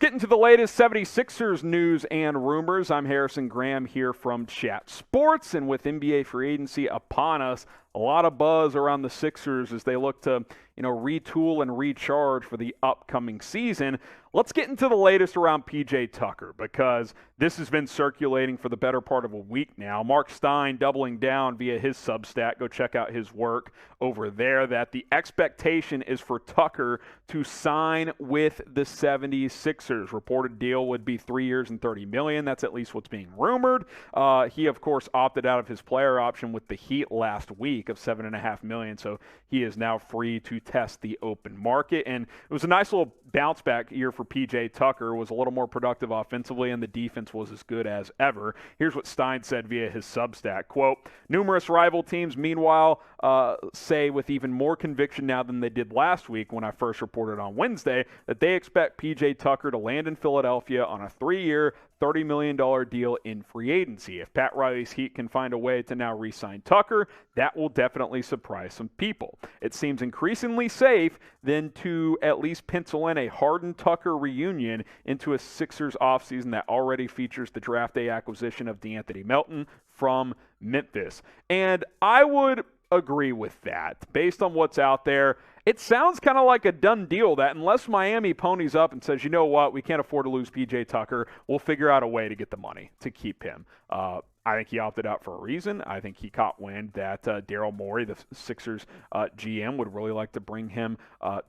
get into the latest 76ers news and rumors. I'm Harrison Graham here from Chat Sports, and with NBA free agency upon us, a lot of buzz around the Sixers as they look to, retool and recharge for the upcoming season. Let's get into the latest around P.J. Tucker, because this has been circulating for the better part of a week now. Marc Stein doubling down via his Substack. Go check out his work over there, that the expectation is for Tucker to sign with the 76ers. Reported deal would be 3 years and $30 million. That's at least what's being rumored. He, of course, opted out of his player option with the Heat last week of $7.5 million, so he is now free to test the open market. And it was a nice little bounce back year for P.J. Tucker. Was a little more productive offensively, and the defense was as good as ever. Here's what Stein said via his Substack, quote, "Numerous rival teams, meanwhile, say with even more conviction now than they did last week when I first reported on Wednesday that they expect P.J. Tucker to land in Philadelphia on a 3-year, $30 million deal in free agency. If Pat Riley's Heat can find a way to now re-sign Tucker, that will definitely surprise some people. It seems increasingly safe then to at least pencil in a Harden-Tucker reunion into a Sixers offseason that already features the draft day acquisition of DeAnthony Melton from Memphis." And I would agree with that. Based on what's out there, it sounds kind of like a done deal that unless Miami ponies up and says, you know what, we can't afford to lose P.J. Tucker, we'll figure out a way to get the money to keep him. I think he opted out for a reason. I think he caught wind that Daryl Morey, the Sixers GM, would really like to bring him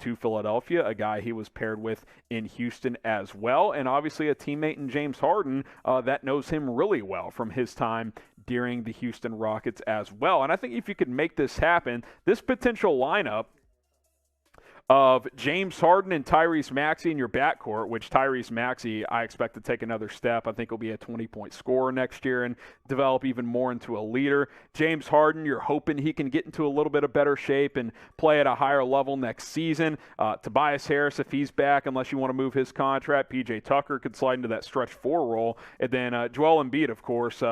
to Philadelphia, a guy he was paired with in Houston as well, and obviously a teammate in James Harden that knows him really well from his time during the Houston Rockets as well. And I think if you could make this happen, this potential lineup of James Harden and Tyrese Maxey in your backcourt, which Tyrese Maxey I expect to take another step. I think he'll be a 20-point scorer next year and develop even more into a leader. James Harden, you're hoping he can get into a little bit of better shape and play at a higher level next season. Tobias Harris, if he's back, unless you want to move his contract. P.J. Tucker could slide into that stretch 4 role. And then Joel Embiid, of course,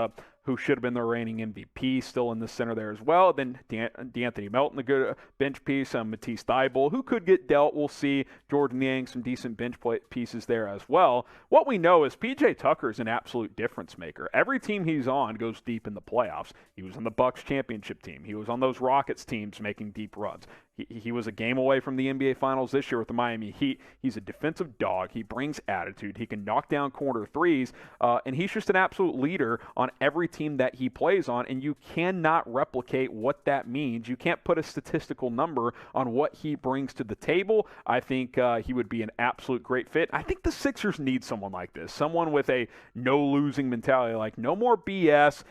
who should have been the reigning MVP, still in the center there as well. Then DeAnthony Melton, a good bench piece. Matisse Thybulle, who could get dealt. We'll see. Jordan Yang, some decent bench pieces there as well. What we know is P.J. Tucker is an absolute difference maker. Every team he's on goes deep in the playoffs. He was on the Bucks championship team. He was on those Rockets teams making deep runs. He was a game away from the NBA Finals this year with the Miami Heat. He's a defensive dog. He brings attitude. He can knock down corner threes, and he's just an absolute leader on every team that he plays on, and you cannot replicate what that means. You can't put a statistical number on what he brings to the table. I think he would be an absolute great fit. I think the Sixers need someone like this, someone with a no-losing mentality, like no more BS.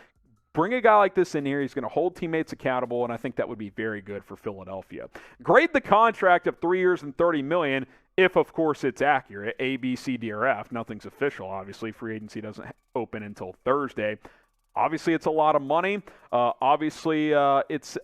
Bring a guy like this in here. He's going to hold teammates accountable, and I think that would be very good for Philadelphia. Grade the contract of 3 years and $30 million, if, of course, it's accurate. A, B, C, D, or F. Nothing's official, obviously. Free agency doesn't open until Thursday. Obviously, it's a lot of money. Obviously, it's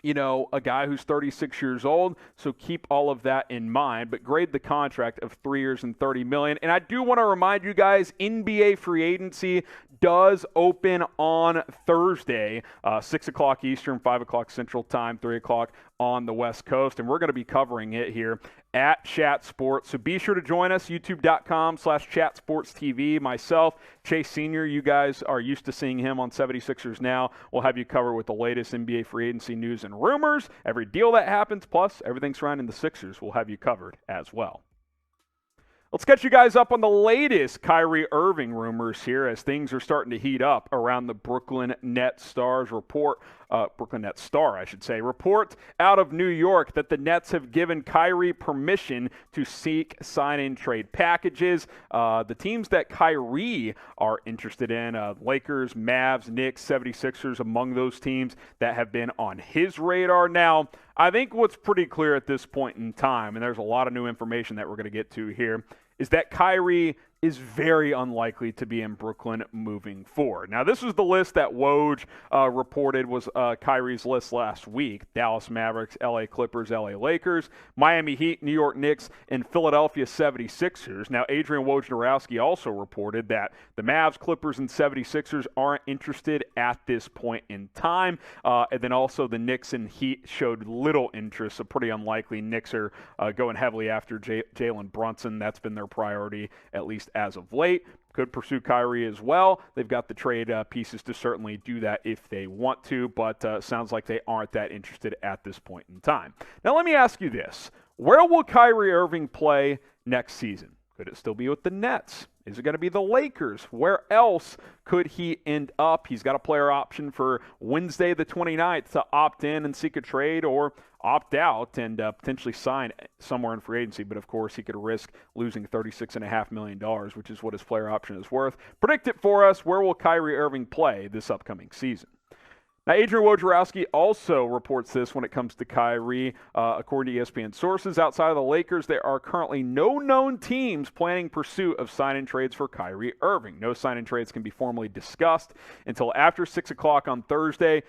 a guy who's 36 years old, so keep all of that in mind. But grade the contract of 3 years and $30 million. And I do want to remind you guys, NBA free agency does open on Thursday, 6 o'clock Eastern, 5 o'clock Central Time, 3 o'clock on the West Coast. And we're going to be covering it here at Chat Sports. So be sure to join us, youtube.com/chatsportstv. Myself, Chase Sr., you guys are used to seeing him on 76ers Now. We'll have you covered with the latest NBA free agency news and rumors, every deal that happens, plus everything surrounding the Sixers. We'll have you covered as well. Let's catch you guys up on the latest Kyrie Irving rumors here as things are starting to heat up around the Brooklyn Nets Stars report. Brooklyn Nets Star, I should say. Report out of New York that the Nets have given Kyrie permission to seek sign-in trade packages. The teams that Kyrie are interested in, Lakers, Mavs, Knicks, 76ers, among those teams that have been on his radar. Now, I think what's pretty clear at this point in time, and there's a lot of new information that we're going to get to here, is that Kyrie is very unlikely to be in Brooklyn moving forward. Now, this was the list that Woj reported was Kyrie's list last week. Dallas Mavericks, LA Clippers, LA Lakers, Miami Heat, New York Knicks, and Philadelphia 76ers. Now, Adrian Wojnarowski also reported that the Mavs, Clippers, and 76ers aren't interested at this point in time. And then also the Knicks and Heat showed little interest, so pretty unlikely. Knicks are going heavily after Jalen Brunson. That's been their priority, at least as of late. Could pursue Kyrie as well. They've got the trade pieces to certainly do that if they want to, but sounds like they aren't that interested at this point in time. Now, let me ask you this. Where will Kyrie Irving play next season? Could it still be with the Nets? Is it going to be the Lakers? Where else could he end up? He's got a player option for Wednesday the 29th to opt in and seek a trade, or opt out and potentially sign somewhere in free agency. But, of course, he could risk losing $36.5 million, which is what his player option is worth. Predict it for us. Where will Kyrie Irving play this upcoming season? Now, Adrian Wojnarowski also reports this when it comes to Kyrie. According to ESPN sources, outside of the Lakers, there are currently no known teams planning pursuit of sign-in trades for Kyrie Irving. No sign-in trades can be formally discussed until after 6 o'clock on Thursday.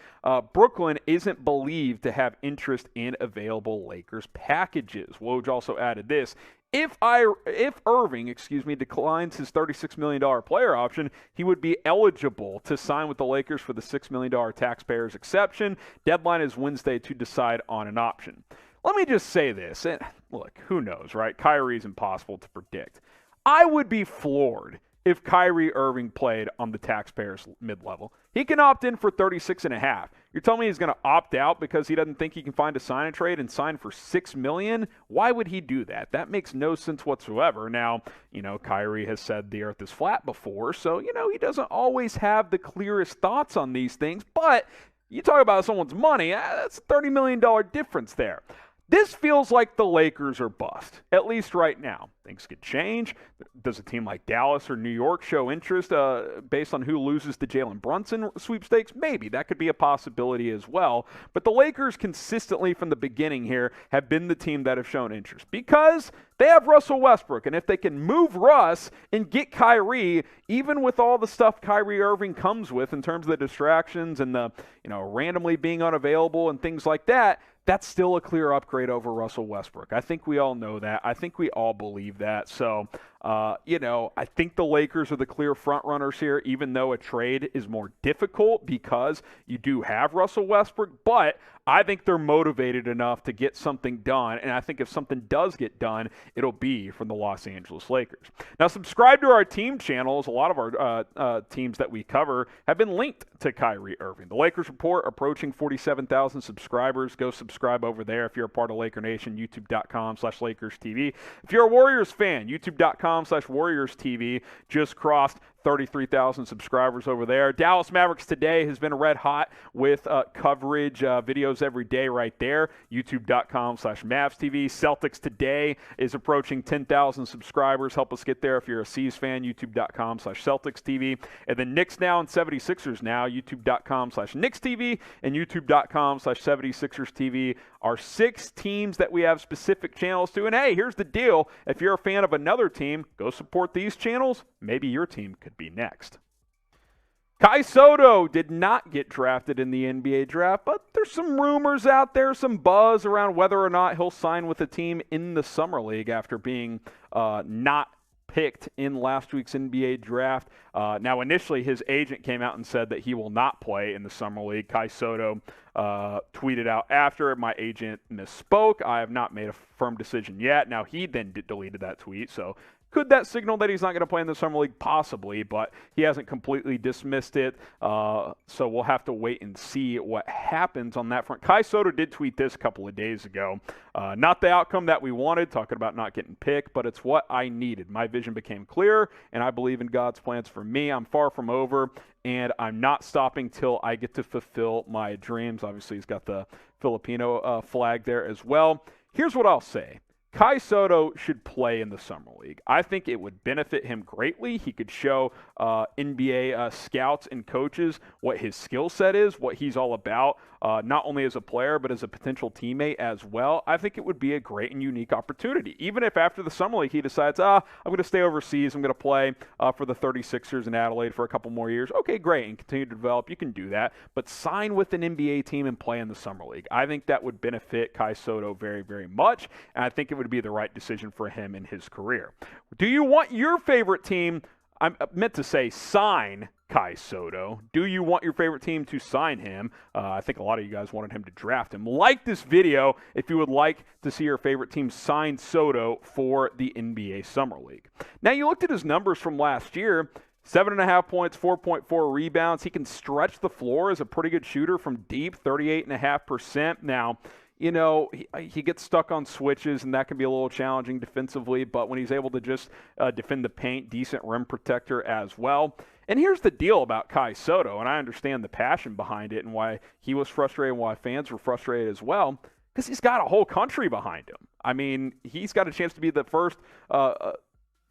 Brooklyn isn't believed to have interest in available Lakers packages. Woj also added this. If Irving, declines his $36 million player option, he would be eligible to sign with the Lakers for the $6 million taxpayers exception. Deadline is Wednesday to decide on an option. Let me just say this. And look, who knows, right? Kyrie's impossible to predict. I would be floored if Kyrie Irving played on the taxpayers mid-level. He can opt in for $36.5. You're telling me he's going to opt out because he doesn't think he can find a sign and trade and sign for $6 million? Why would he do that? That makes no sense whatsoever. Now, Kyrie has said the earth is flat before, so, he doesn't always have the clearest thoughts on these things. But you talk about someone's money, that's a $30 million difference there. This feels like the Lakers are bust, at least right now. Things could change. Does a team like Dallas or New York show interest based on who loses the Jalen Brunson sweepstakes? Maybe. That could be a possibility as well. But the Lakers consistently from the beginning here have been the team that have shown interest because they have Russell Westbrook. And if they can move Russ and get Kyrie, even with all the stuff Kyrie Irving comes with in terms of the distractions and the randomly being unavailable and things like that, that's still a clear upgrade over Russell Westbrook. I think we all know that. I think we all believe that. So, I think the Lakers are the clear front runners here, even though a trade is more difficult because you do have Russell Westbrook. But I think they're motivated enough to get something done. And I think if something does get done, it'll be from the Los Angeles Lakers. Now, subscribe to our team channels. A lot of our teams that we cover have been linked to Kyrie Irving. The Lakers Report approaching 47,000 subscribers. Go subscribe over there if you're a part of Laker Nation, youtube.com/LakersTV. If you're a Warriors fan, youtube.com/WarriorsTV. Just crossed 33,000 subscribers over there. Dallas Mavericks Today has been red hot with coverage, videos every day right there. YouTube.com/MavsTV. Celtics Today is approaching 10,000 subscribers. Help us get there if you're a C's fan. YouTube.com/CelticsTV. And then Knicks Now and 76ers Now. YouTube.com/KnicksTV and YouTube.com/76erstv are 6 teams that we have specific channels to. And hey, here's the deal. If you're a fan of another team, go support these channels. Maybe your team could be next. Kai Sotto did not get drafted in the NBA draft, but there's some rumors out there, some buzz around whether or not he'll sign with a team in the Summer League after being not picked in last week's NBA draft. Now, initially, his agent came out and said that he will not play in the Summer League. Kai Sotto tweeted out after, my agent misspoke. I have not made a firm decision yet. Now, he then deleted that tweet, so could that signal that he's not going to play in the Summer League? Possibly, but he hasn't completely dismissed it, so we'll have to wait and see what happens on that front. Kai Sotto did tweet this a couple of days ago. Not the outcome that we wanted, talking about not getting picked, but it's what I needed. My vision became clear, and I believe in God's plans for me. I'm far from over, and I'm not stopping till I get to fulfill my dreams. Obviously, he's got the Filipino flag there as well. Here's what I'll say. Kai Sotto should play in the Summer League. I think it would benefit him greatly. He could show NBA scouts and coaches what his skill set is, what he's all about, not only as a player but as a potential teammate as well. I think it would be a great and unique opportunity. Even if after the Summer League he decides, I'm going to stay overseas, I'm going to play for the 36ers in Adelaide for a couple more years. Okay, great, and continue to develop. You can do that. But sign with an NBA team and play in the Summer League. I think that would benefit Kai Sotto very, very much, and I think it would be the right decision for him in his career. Do you want your favorite team, I meant to say sign Kai Sotto. Do you want your favorite team to sign him? I think a lot of you guys wanted him to draft him. Like this video if you would like to see your favorite team sign Sotto for the NBA Summer League. Now, you looked at his numbers from last year. 7.5 points, 4.4 rebounds. He can stretch the floor as a pretty good shooter from deep, 38.5%. Now, you know, he gets stuck on switches, and that can be a little challenging defensively, but when he's able to just defend the paint, decent rim protector as well. And here's the deal about Kai Sotto, and I understand the passion behind it and why he was frustrated and why fans were frustrated as well, because he's got a whole country behind him. I mean, he's got a chance to be the first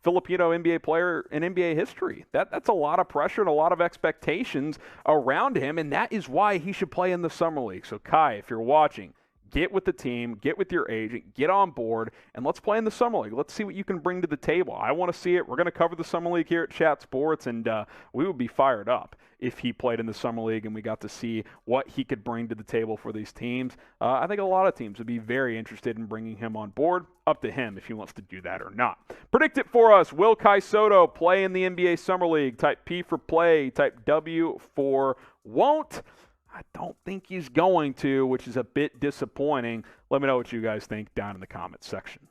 Filipino NBA player in NBA history. That's a lot of pressure and a lot of expectations around him, and that is why he should play in the Summer League. So, Kai, if you're watching, get with the team, get with your agent, get on board, and let's play in the Summer League. Let's see what you can bring to the table. I want to see it. We're going to cover the Summer League here at Chat Sports, and we would be fired up if he played in the Summer League and we got to see what he could bring to the table for these teams. I think a lot of teams would be very interested in bringing him on board. Up to him if he wants to do that or not. Predict it for us. Will Kai Sotto play in the NBA Summer League? Type P for play. Type W for won't. I don't think he's going to, which is a bit disappointing. Let me know what you guys think down in the comments section.